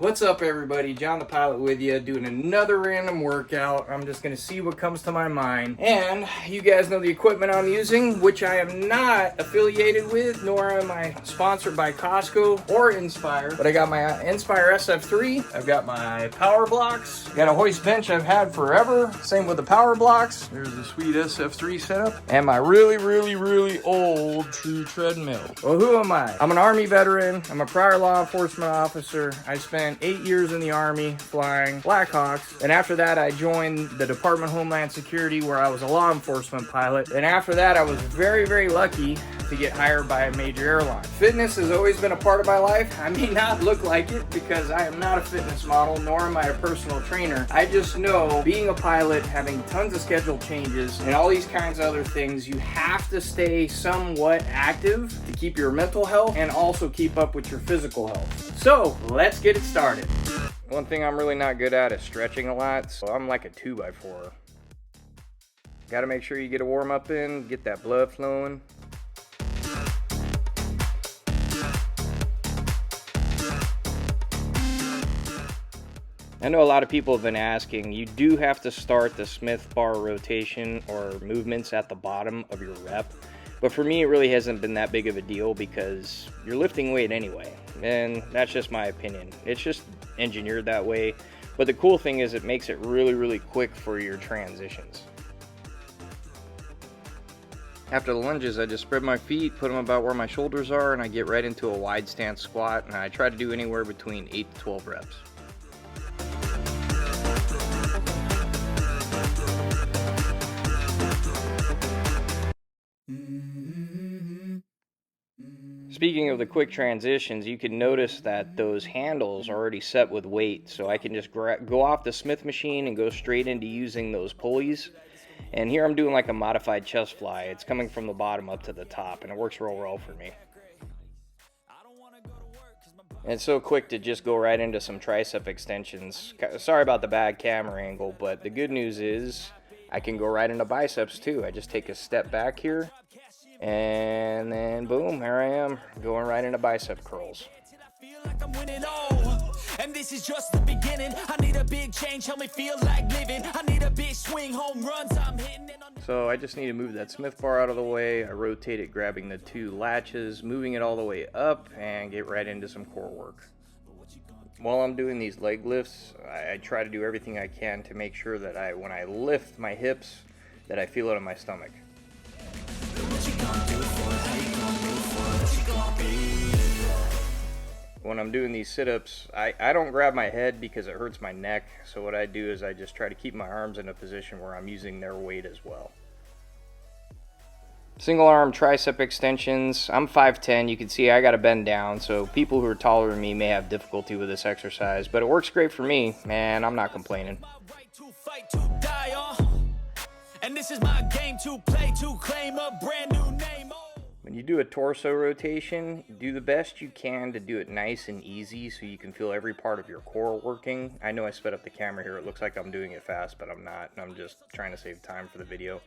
What's up everybody, John the Pilot with you, doing another random workout. I'm just going to see what comes to my mind. And you guys know the equipment I'm using, which I am not affiliated with, nor am I sponsored by Costco or Inspire. But I got my Inspire SF3, I've got my power blocks, got a hoist bench I've had forever, same with the power blocks. There's the sweet SF3 setup, and my really old true treadmill. Well, who am I? I'm an Army veteran, I'm a prior law enforcement officer. I spent 8 years in the Army flying Blackhawks, and after that I joined the Department of Homeland Security where I was a law enforcement pilot, and after that I was very lucky to get hired by a major airline. Fitness has always been a part of my life. I may not look like it because I am not a fitness model, nor am I a personal trainer. I just know being a pilot, having tons of schedule changes, and all these kinds of other things, you have to stay somewhat active to keep your mental health and also keep up with your physical health. So let's get it started. One thing I'm really not good at is stretching a lot, so I'm like a 2x4. Gotta make sure you get a warm up in, get that blood flowing. I know a lot of people have been asking, you do have to start the Smith bar rotation or movements at the bottom of your rep. But for me, it really hasn't been that big of a deal because you're lifting weight anyway. And that's just my opinion. It's just engineered that way. But the cool thing is it makes it really quick for your transitions. After the lunges, I just spread my feet, put them about where my shoulders are, and I get right into a wide stance squat. And I try to do anywhere between 8 to 12 reps. Speaking of the quick transitions, you can notice that those handles are already set with weight, so I can just go off the Smith machine and go straight into using those pulleys. And here I'm doing like a modified chest fly. It's coming from the bottom up to the top, and it works real well for me. And it's so quick to just go right into some tricep extensions. Sorry about the bad camera angle, but the good news is I can go right into biceps too. I just take a step back here. And then boom, here I am, going right into bicep curls. And this is just the beginning. I need a big change, help me feel like living. I need a big swing, home runs I'm hitting. So I just need to move that Smith bar out of the way. I rotate it, grabbing the 2 latches, moving it all the way up, and get right into some core work. While I'm doing these leg lifts, I try to do everything I can to make sure that when I lift my hips, that I feel it in my stomach. When I'm doing these sit-ups, I don't grab my head because it hurts my neck, so what I do is I just try to keep my arms in a position where I'm using their weight as well. Single arm tricep extensions. I'm 5'10", you can see I gotta bend down, so people who are taller than me may have difficulty with this exercise, but it works great for me, and I'm not complaining. And this is my game to play, to claim a brand new name. When you do a torso rotation, do the best you can to do it nice and easy so you can feel every part of your core working. I know I sped up the camera here, it looks like I'm doing it fast, but I'm not. I'm just trying to save time for the video.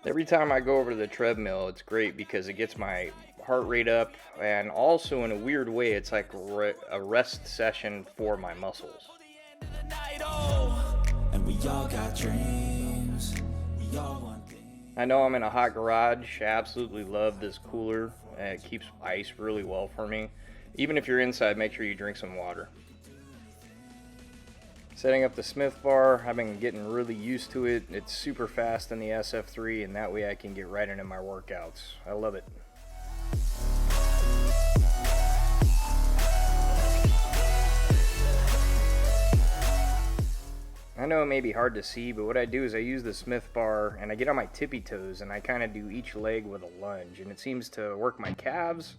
Every time I go over to the treadmill, it's great because it gets my heart rate up, and also in a weird way, it's like a rest session for my muscles. And we all got dreams. We all want things. I know I'm in a hot garage. I absolutely love this cooler. It keeps ice really well for me. Even if you're inside, make sure you drink some water. Setting up the Smith bar, I've been getting really used to it. It's super fast in the SF3, and that way I can get right into my workouts. I love it. I know it may be hard to see, but what I do is I use the Smith bar and I get on my tippy toes and I kind of do each leg with a lunge, and it seems to work my calves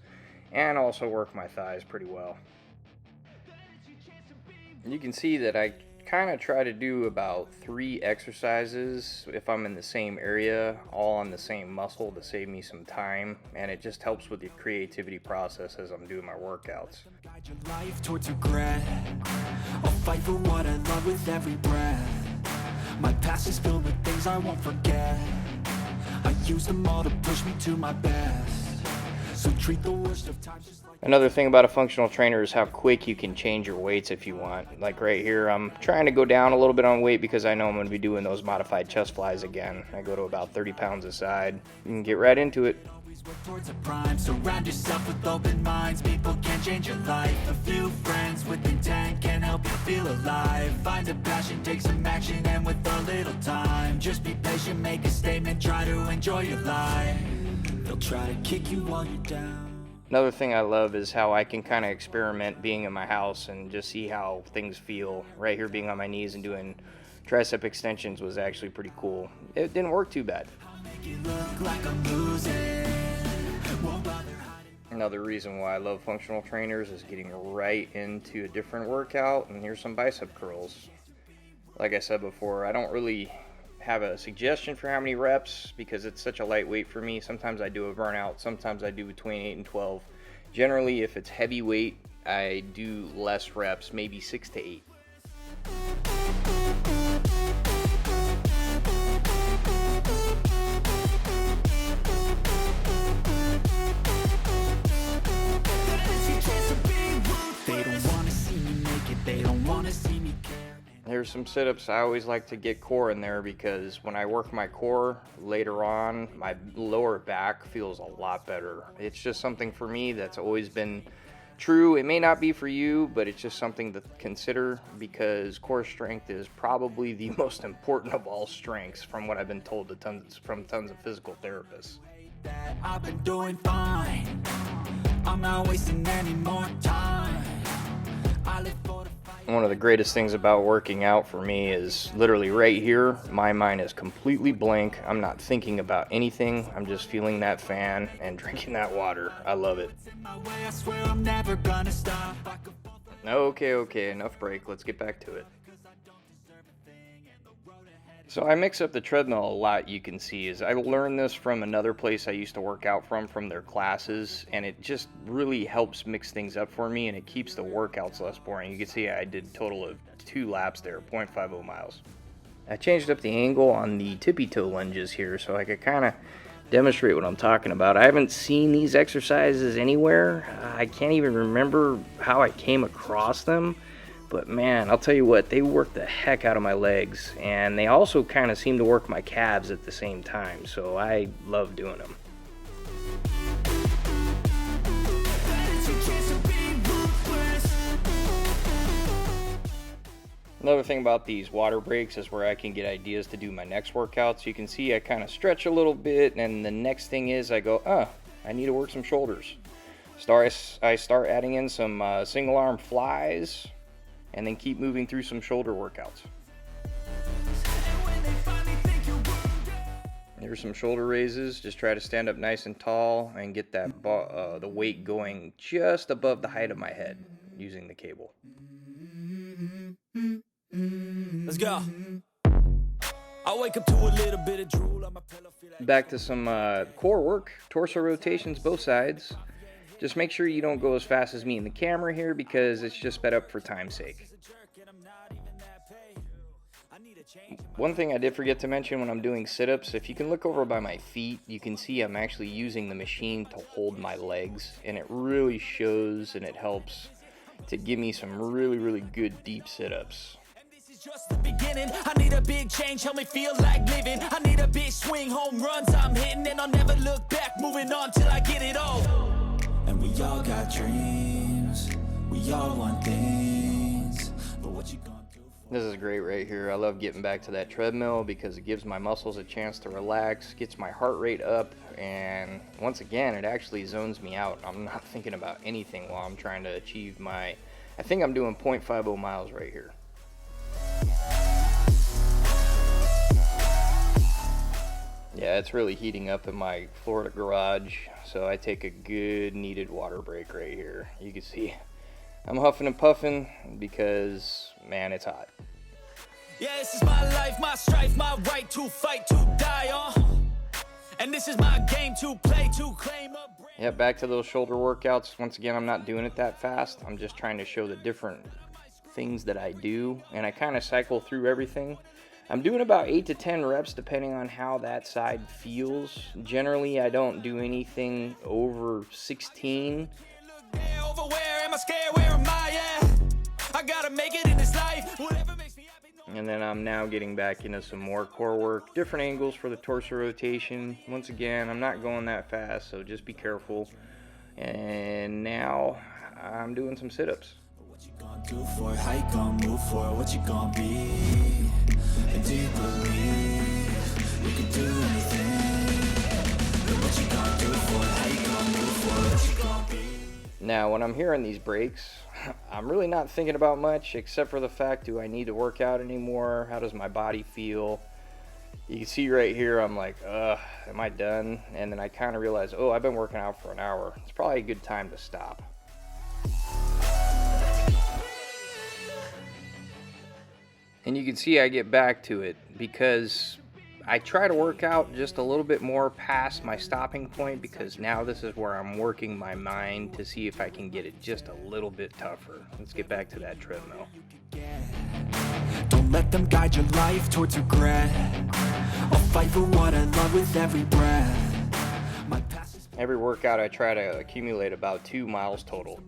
and also work my thighs pretty well. And you can see that I kind of try to do about 3 exercises if I'm in the same area, all on the same muscle to save me some time, and it just helps with the creativity process as I'm doing my workouts. Guide your life towards regret. I'll fight for what I love with every breath. My past is filled with things I won't forget. I use them all to push me to my best. So treat the worst of times just like Another thing about a functional trainer is how quick you can change your weights if you want. Like right here, I'm trying to go down a little bit on weight because I know I'm going to be doing those modified chest flies again. I go to about 30 pounds a side. You can get right into it. always work towards a prime. Surround yourself with open minds. People can change your life. A few friends with intent can help you feel alive. Find a passion, take some action, and with a little time, just be patient, make a statement, try to enjoy your life. They'll try to kick you while you're down. Another thing I love is how I can kind of experiment being in my house and just see how things feel. Right here, being on my knees and doing tricep extensions was actually pretty cool. It didn't work too bad. I'll make it look like I'm losing. Won't bother hiding. Another reason why I love functional trainers is getting right into a different workout, and here's some bicep curls. Like I said before, I don't really have a suggestion for how many reps because it's such a lightweight for me. Sometimes I do a burnout, sometimes I do between 8 and 12. Generally, if it's heavy weight, I do less reps, maybe 6 to 8. They don't wanna see me make it, they don't wanna see me care. There's some sit-ups I always like to get core in there because when I work my core later on, my lower back feels a lot better. It's just something for me that's always been true. It may not be for you, but it's just something to consider because core strength is probably the most important of all strengths from what I've been told from tons of physical therapists. That I've been doing fine. I'm not wasting any more time. I live for the fight. One of the greatest things about working out for me is literally right here, my mind is completely blank. I'm not thinking about anything. I'm just feeling that fan and drinking that water. I love it. In my way, I swear I'm never gonna stop. I could fall Okay, enough break. Let's get back to it. So I mix up the treadmill a lot, you can see. I learned this from another place I used to work out from their classes, and it just really helps mix things up for me, and it keeps the workouts less boring. You can see I did a total of 2 laps there, 0.50 miles. I changed up the angle on the tippy toe lunges here so I could kind of demonstrate what I'm talking about. I haven't seen these exercises anywhere. I can't even remember how I came across them. But man, I'll tell you what, they work the heck out of my legs, and they also kind of seem to work my calves at the same time, so I love doing them. Another thing about these water breaks is where I can get ideas to do my next workout. So you can see I kind of stretch a little bit, and the next thing is I go, I need to work some shoulders. I start adding in some single arm flies, and then keep moving through some shoulder workouts. There's some shoulder raises. Just try to stand up nice and tall and get that the weight going just above the height of my head using the cable. Let's go. I wake up to a little bit of drool on my pillow. Back to some core work, torso rotations both sides. Just make sure you don't go as fast as me in the camera here because it's just sped up for time's sake. One thing I did forget to mention when I'm doing sit-ups, if you can look over by my feet, you can see I'm actually using the machine to hold my legs, and it really shows and it helps to give me some really good deep sit-ups. Just the beginning. I need a big change, help me feel like living. I need a big swing, home runs I'm hitting, and I'll never look back, moving on till I get it all. And we all got dreams, we all want things, but what you gonna do for This is great right here. I love getting back to that treadmill because it gives my muscles a chance to relax, gets my heart rate up, and once again, it actually zones me out. I'm not thinking about anything while I'm trying to achieve I think I'm doing 0.50 miles right here. Yeah, it's really heating up in my Florida garage, so I take a good needed water break right here. You can see I'm huffing and puffing because, man, it's hot. Yeah, this is my life, my strife, my right to fight, to die on. And this is my game to play, to claim a brand. Yeah, back to those shoulder workouts. Once again, I'm not doing it that fast. I'm just trying to show the different things that I do, and I kind of cycle through everything. I'm doing about 8 to 10 reps depending on how that side feels. Generally, I don't do anything over 16. And then I'm now getting back into some more core work, different angles for the torso rotation. Once again, I'm not going that fast, so just be careful. And now I'm doing some sit-ups. What you gonna do for it? How you gonna move for it? What you gonna be? And do you believe you can do anything? And what you gonna do for it? How you gonna move for it? What you gonna be? Now, when I'm hearing these breaks, I'm really not thinking about much except for the fact, do I need to work out anymore? How does my body feel? You can see right here, I'm like, am I done? And then I kind of realize, oh, I've been working out for an hour. It's probably a good time to stop. And you can see I get back to it because I try to work out just a little bit more past my stopping point, because now this is where I'm working my mind to see if I can get it just a little bit tougher. Let's get back to that treadmill. Don't let them guide your life towards regret. I'll fight for what I love with every breath. My past is Every workout I try to accumulate about 2 miles total.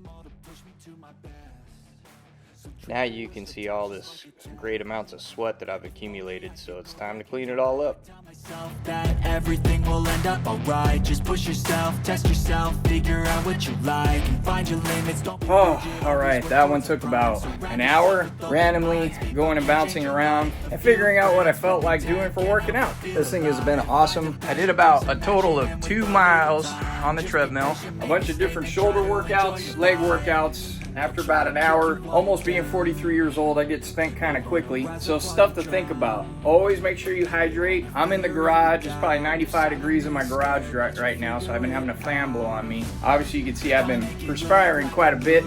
Now you can see all this great amounts of sweat that I've accumulated, so it's time to clean it all up. tell myself that everything will end up alright. Just push yourself, test yourself, figure out what you like, and find your limits. Don't Oh, alright, that one took about an hour, randomly going and bouncing around and figuring out what I felt like doing for working out. This thing has been awesome. I did about a total of 2 miles on the treadmill, a bunch of different shoulder workouts, leg workouts. After about an hour, almost being 43 years old, I get spent kind of quickly. So stuff to think about. Always make sure you hydrate. I'm in the garage. It's probably 95 degrees in my garage right now, so I've been having a fan blow on me. Obviously, you can see I've been perspiring quite a bit.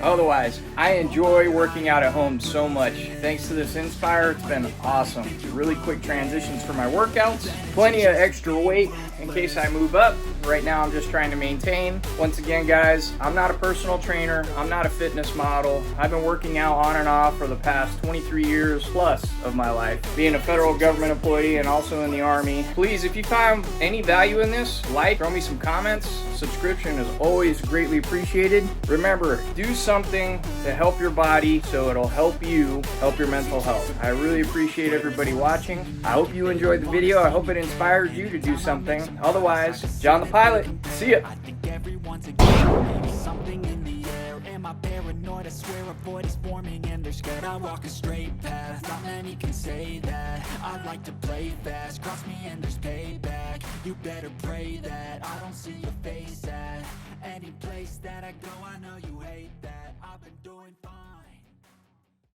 Otherwise, I enjoy working out at home so much. Thanks to this Inspire, it's been awesome. Really quick transitions for my workouts. Plenty of extra weight in case I move up. Right now, I'm just trying to maintain. Once again, guys, I'm not a personal trainer. I'm not a fitness model. I've been working out on and off for the past 23 years plus of my life, being a federal government employee and also in the Army. Please, if you found any value in this, like, throw me some comments. Subscription is always greatly appreciated. Remember, do something to help your body so it'll help you help your mental health. I really appreciate everybody watching. I hope you enjoyed the video. I hope it inspired you to do something. Otherwise, John the Pilot, see ya. I think everyone's again. Maybe something in the air. Am I paranoid? I swear a void is forming and they're scared. I walk a straight path. Not many can say that. I like to play fast. Cross me and there's payback. You better pray that I don't see your face at any place that I go. I know you hate that.